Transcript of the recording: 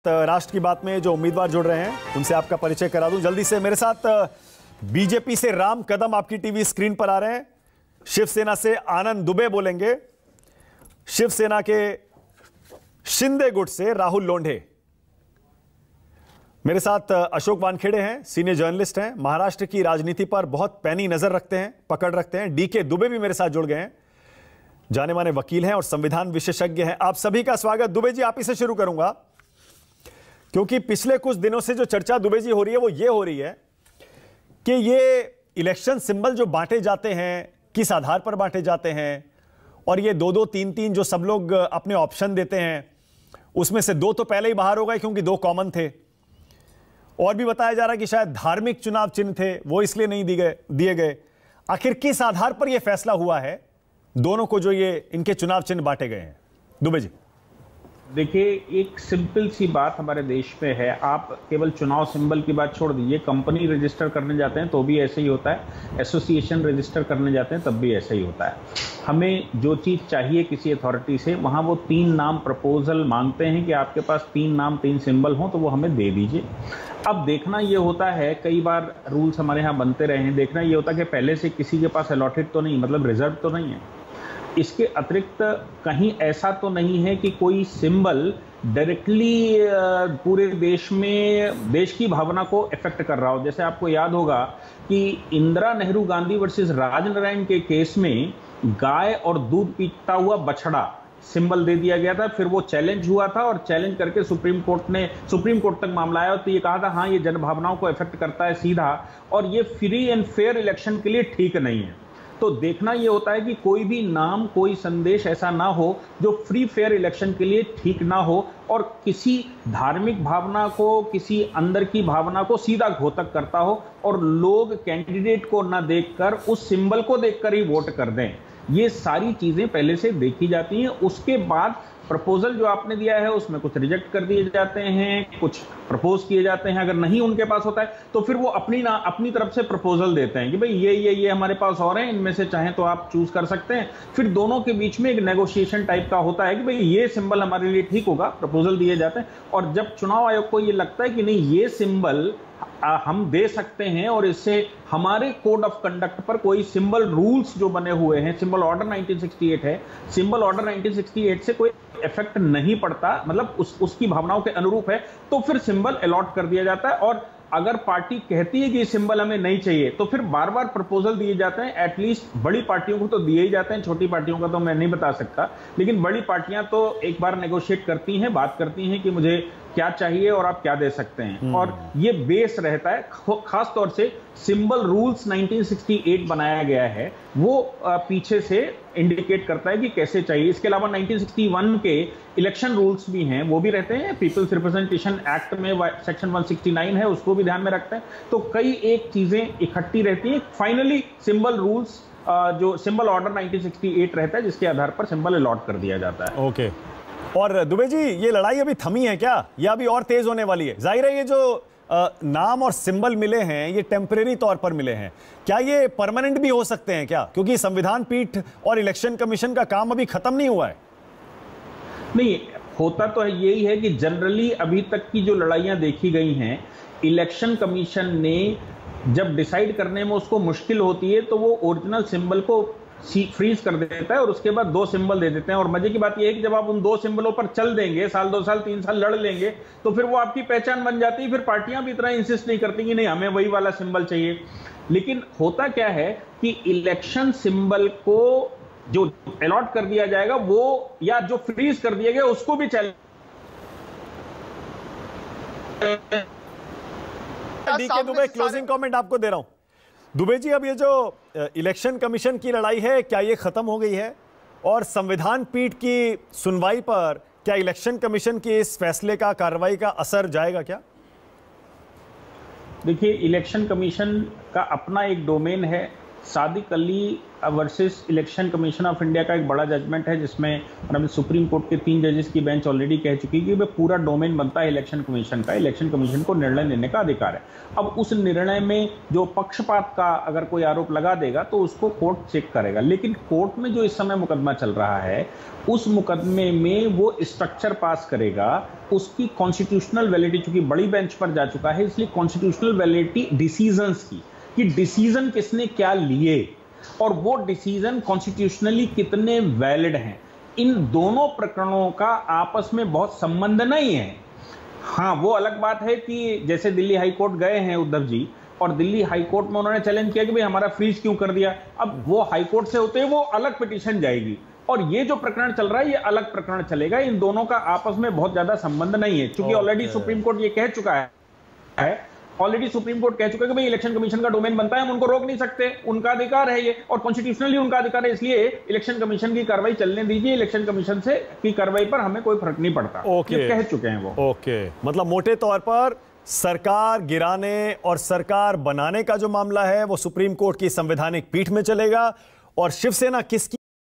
राष्ट्र की बात में जो उम्मीदवार जुड़ रहे हैं उनसे आपका परिचय करा दूं जल्दी से। मेरे साथ बीजेपी से राम कदम आपकी टीवी स्क्रीन पर आ रहे हैं। शिवसेना से आनंद दुबे बोलेंगे। शिवसेना के शिंदे गुट से राहुल लोंढे। मेरे साथ अशोक वानखेड़े हैं, सीनियर जर्नलिस्ट हैं, महाराष्ट्र की राजनीति पर बहुत पैनी नजर रखते हैं, पकड़ रखते हैं। डीके दुबे भी मेरे साथ जुड़ गए हैं, जाने माने वकील हैं और संविधान विशेषज्ञ हैं। आप सभी का स्वागत। दुबे जी, आप ही से शुरू करूंगा क्योंकि पिछले कुछ दिनों से जो चर्चा दुबे जी हो रही है वो ये हो रही है कि ये इलेक्शन सिंबल जो बांटे जाते हैं, किस आधार पर बांटे जाते हैं, और ये दो दो तीन तीन जो सब लोग अपने ऑप्शन देते हैं उसमें से दो तो पहले ही बाहर हो गए क्योंकि दो कॉमन थे, और भी बताया जा रहा है कि शायद धार्मिक चुनाव चिन्ह थे वो इसलिए नहीं दिए गए। आखिर किस आधार पर यह फैसला हुआ है दोनों को जो ये इनके चुनाव चिन्ह बांटे गए हैं? दुबे जी देखिए, एक सिंपल सी बात हमारे देश में है। आप केवल चुनाव सिंबल की बात छोड़ दीजिए, कंपनी रजिस्टर करने जाते हैं तो भी ऐसे ही होता है, एसोसिएशन रजिस्टर करने जाते हैं तब भी ऐसा ही होता है। हमें जो चीज़ चाहिए किसी अथॉरिटी से, वहाँ वो 3 नाम प्रपोजल मांगते हैं कि आपके पास 3 नाम 3 सिंबल हों तो वो हमें दे दीजिए। अब देखना ये होता है, कई बार रूल्स हमारे यहाँ बनते रहे हैं, देखना ये होता है कि पहले से किसी के पास अलॉटेड तो नहीं, मतलब रिजर्व तो नहीं है। इसके अतिरिक्त कहीं ऐसा तो नहीं है कि कोई सिंबल डायरेक्टली पूरे देश में देश की भावना को इफेक्ट कर रहा हो। जैसे आपको याद होगा कि इंदिरा नेहरू गांधी वर्सेस राजनारायण के केस में गाय और दूध पीता हुआ बछड़ा सिंबल दे दिया गया था, फिर वो चैलेंज हुआ था और चैलेंज करके सुप्रीम कोर्ट तक मामला आया तो ये कहा था हाँ ये जनभावनाओं को इफेक्ट करता है सीधा, और ये फ्री एंड फेयर इलेक्शन के लिए ठीक नहीं है। तो देखना ये होता है कि कोई भी नाम, कोई संदेश ऐसा ना हो जो फ्री फेयर इलेक्शन के लिए ठीक ना हो और किसी धार्मिक भावना को, किसी अंदर की भावना को सीधा घोतक करता हो और लोग कैंडिडेट को ना देखकर उस सिंबल को देखकर ही वोट कर दें। ये सारी चीजें पहले से देखी जाती हैं। उसके बाद प्रपोजल जो आपने दिया है उसमें कुछ रिजेक्ट कर दिए जाते हैं, कुछ प्रपोज किए जाते हैं। अगर नहीं उनके पास होता है तो फिर वो अपनी तरफ से प्रपोजल देते हैं कि भाई ये हमारे पास और हैं, इनमें से चाहें तो आप चूज कर सकते हैं। फिर दोनों के बीच में एक नेगोशिएशन टाइप का होता है कि भाई ये सिंबल हमारे लिए ठीक होगा, प्रपोजल दिए जाते हैं। और जब चुनाव आयोग को ये लगता है कि नहीं ये सिंबल हम दे सकते हैं और इससे हमारे कोड ऑफ कंडक्ट पर कोई सिंबल रूल्स जो बने हुए हैं, सिंबल ऑर्डर 1968 है, सिंबल ऑर्डर 1968 से कोई इफेक्ट नहीं पड़ता, मतलब उसकी भावनाओं के अनुरूप है, तो फिर सिंबल अलॉट कर दिया जाता है। और अगर पार्टी कहती है कि सिंबल हमें नहीं चाहिए तो फिर बार बार प्रपोजल दिए जाते हैं। एटलीस्ट बड़ी पार्टियों को तो दिए ही जाते हैं, छोटी पार्टियों का तो मैं नहीं बता सकता, लेकिन बड़ी पार्टियां तो एक बार नेगोशिएट करती हैं, बात करती हैं कि मुझे क्या चाहिए और आप क्या दे सकते हैं, और ये बेस रहता है। खास तौर से सिंबल रूल्स 1968 बनाया गया है, वो पीछे से इंडिकेट करता है कि कैसे चाहिए। इसके अलावा 1961 के इलेक्शन रूल्स भी हैं, वो भी रहते हैं। पीपल्स रिप्रेजेंटेशन एक्ट में सेक्शन 169 है, उसको भी ध्यान में रखते हैं। तो कई एक चीजें इकट्ठी रहती हैं। फाइनली सिंबल रूल्स जो सिंबल ऑर्डर 1968 रहता है, जिसके आधार पर सिंबल अलॉट कर दिया जाता है। ओके। और दुबे जी, ये लड़ाई अभी थमी है क्या, या अभी और तेज होने वाली है? जाहिर है ये जो नाम और सिंबल मिले हैं ये टेम्परेरी तौर पर मिले हैं, क्या ये परमानेंट भी हो सकते हैं क्या? क्योंकि संविधान पीठ और इलेक्शन कमीशन का काम अभी खत्म नहीं हुआ है। नहीं, होता तो है यही है कि जनरली अभी तक की जो लड़ाइयां देखी गई हैं, इलेक्शन कमीशन ने जब डिसाइड करने में उसको मुश्किल होती है तो वो ओरिजिनल सिंबल को फ्रीज कर देता है और उसके बाद 2 सिंबल दे देते हैं। और मजे की बात यह है कि जब आप उन 2 सिंबलों पर चल देंगे, साल 2 साल 3 साल लड़ लेंगे, तो फिर वो आपकी पहचान बन जाती है। फिर पार्टियां भी इतना इंसिस्ट नहीं करती कि नहीं हमें वही वाला सिंबल चाहिए। लेकिन होता क्या है कि इलेक्शन सिंबल को जो अलॉट कर दिया जाएगा वो, या जो फ्रीज कर दिया गया उसको भी challenge. DK Dubey, closing comment आपको दे रहा हूं। दुबे जी, अब ये जो इलेक्शन कमीशन की लड़ाई है, क्या ये खत्म हो गई है? और संविधान पीठ की सुनवाई पर क्या इलेक्शन कमीशन के इस फैसले का, कार्रवाई का असर जाएगा क्या? देखिए, इलेक्शन कमीशन का अपना एक डोमेन है, Sadiq Ali versus election commission of India का एक बड़ा जजमेंट है, जिसमें सुप्रीम कोर्ट के 3 जजेस की बेंच ऑलरेडी कह चुकी है कि वह पूरा डोमेन बनता है इलेक्शन कमीशन का। इलेक्शन कमीशन को निर्णय लेने का अधिकार है। अब उस निर्णय में जो पक्षपात का अगर कोई आरोप लगा देगा तो उसको कोर्ट चेक करेगा। लेकिन कोर्ट में जो इस समय मुकदमा चल रहा है, उस मुकदमे में वो स्ट्रक्चर पास करेगा, उसकी कॉन्स्टिट्यूशनल वैलिडिटी, चूंकि बड़ी बेंच पर जा चुका है, इसलिए कॉन्स्टिट्यूशनल वैलिडिटी डिसीजंस की, कि डिसीजन किसने क्या लिए और वो डिसीजन कॉन्स्टिट्यूशनली कितने वैलिड हैं, इन दोनों प्रकरणों का आपस में बहुत संबंध नहीं है। हाँ, वो अलग बात है कि जैसे दिल्ली हाई कोर्ट गए हैं उद्धव जी, और दिल्ली हाई कोर्ट में उन्होंने चैलेंज किया कि भाई हमारा फ्रीज क्यों कर दिया। अब वो हाई कोर्ट से होते वो अलग पिटीशन जाएगी, और ये जो प्रकरण चल रहा है ये अलग प्रकरण चलेगा। इन दोनों का आपस में बहुत ज्यादा संबंध नहीं है, क्योंकि ऑलरेडी सुप्रीम कोर्ट ये कह चुका है, ऑलरेडी सुप्रीम कोर्ट कह चुका है कि भाई इलेक्शन कमीशन का डोमेन बनता है, हम उनको रोक नहीं सकते, उनका अधिकार है ये, और कॉन्स्टिट्यूशनली उनका अधिकार है, इसलिए इलेक्शन कमीशन की कार्रवाई चलने दीजिए, इलेक्शन कमीशन से की कार्रवाई पर हमें कोई फर्क नहीं पड़ता। ये कह चुके हैं वो। ओके, मतलब मोटे तौर पर सरकार गिराने और सरकार बनाने का जो मामला है वो सुप्रीम कोर्ट की संवैधानिक पीठ में चलेगा, और शिवसेना किसकी